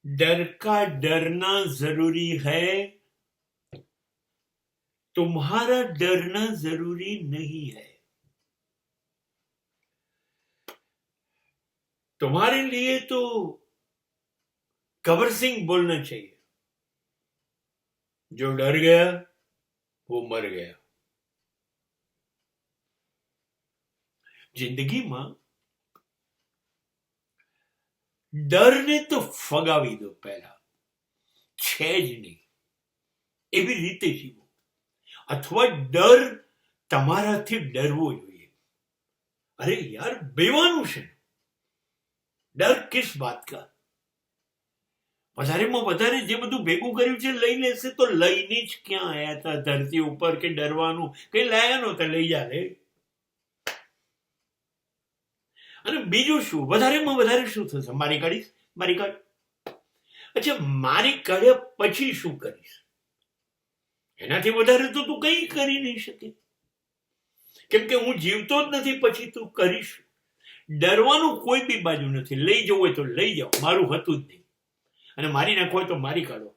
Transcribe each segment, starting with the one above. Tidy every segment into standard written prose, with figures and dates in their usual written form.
डर का डरना जरूरी है, तुम्हारा डरना जरूरी नहीं है। तुम्हारे लिए तो कबर सिंह बोलना चाहिए, जो डर गया वो मर गया। જિંદગીમાં ડરને તો ફગાવી દો, પહેલા છે જ નહીં એવી રીતે જીવો, અથવા ડર તમારાથી ડરવો જોઈએ। અરે યાર, બેવાનું છે, ડર કિસ બાત કા? વધારેમાં વધારે જે બધું ભેગું કર્યું છે લઈ લેશે તો લઈને જ ક્યાં આયા હતા ધરતી ઉપર કે ડરવાનું કઈ લાયા નહોતા, લઈ જા રે। અને બીજું શું, વધારેમાં વધારે શું થશે? મારી કાઢીશ, મારી કાઢ। અચ્છા, મારી કાઢ્યા પછી શું કરીશ? એનાથી વધારે તો તું કંઈ કરી નહીં શકે, કેમ કે હું જીવતો જ નથી, પછી તું કરીશ। ડરવાનું કોઈ બી બાજુ નથી, લઈ જવું હોય તો લઈ જાઓ, મારું હતું જ નહીં। અને મારી નાખો હોય તો મારી કાઢો,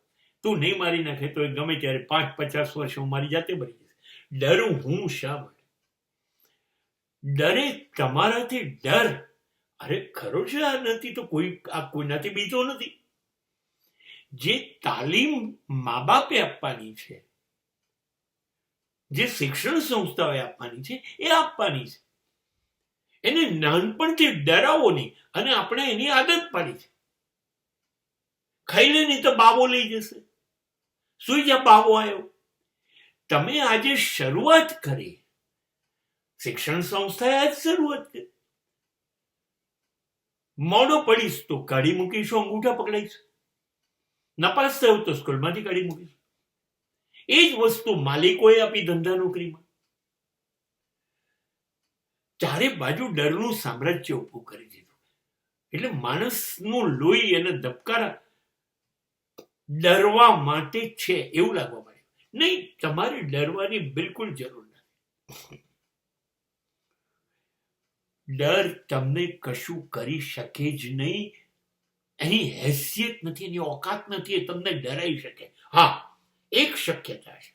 તું નહીં મારી નાખે તો ગમે ત્યારે 5-50 વર્ષ હું મારી જાતે મરી જઈશ। ડરું હું શા માટે? ડરે તમારાથી ડર? અરે ખરો છે, આ નથી તો કોઈનાથી બીજો નથી। જે તાલીમ મા બાપે આપવાની છે, જે શિક્ષણ સંસ્થાઓએ આપવાની છે એ આપવાની છે। એને નાનપણથી ડરાવો નહીં, અને આપણે એની આદત પાડી છે। ખાઈ લે નહીં તો બાવો લઈ જશે, સુઈ જા બાવો આવ્યો। તમે આજે શરૂઆત કરી, શિક્ષણ સંસ્થાએ આજ શરૂઆત કરી। મોડો પડીશ તો કાઢી મૂકીશું, અંગૂઠા પકડાઈશ, નપાસ થયો તો સ્કૂલમાંથી કાઢી મૂકીશ। એ જ વસ્તુ માલિકોએ આપી ધંધા નોકરીમાં। ચારે બાજુ ડરનું સામ્રાજ્ય ઉભું કરી દીધું, એટલે માણસનું લોહી અને ધબકારા ડરવા માટે છે એવું લાગવા માંડ્યું। નહીં, તમારે ડરવાની બિલકુલ જરૂર નથી। ડર તમને કશું કરી શકે જ નહીં, એની હેસિયત નથી, એની ઓકાત નથી, એ તમને ડરાઈ શકે। હા, એક શક્યતા છે,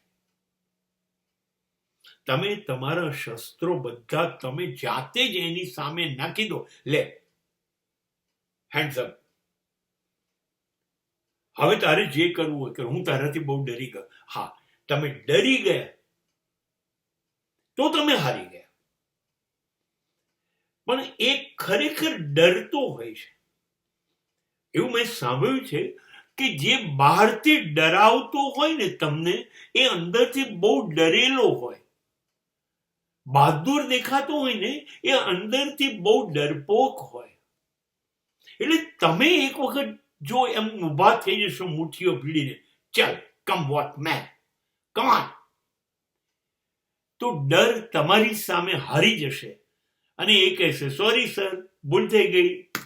તમે તમારા શસ્ત્રો બધા તમે જાતે જ એની સામે નાખી દો, લે હેન્ડ્સ અપ, હવે તારે જે કરવું હોય કે, હું તારાથી બહુ ડરી ગયો। હા, તમે ડરી ગયા તો તમે હારી ગયા, પણ એ ખરેખર ડરતો હોય છે। એવું મેં સાંભળ્યું છે કે જે બહારથી ડરાવતો હોય ને તમને, એ અંદરથી બહુ ડરેલો હોય। બહાદુર દેખાતો હોય ને, એ અંદરથી બહુ ડરપોક હોય। એટલે તમે એક વખત જો એમ ઊભા થઈ જશો મુઠ્ઠીઓ ભીડીને, ચાલ કમ વોટ મેન, કમ ઓન, તો ડર તમારી સામે હારી જશે અને એ કહેશે, સોરી સર, ભૂલ થઈ ગઈ,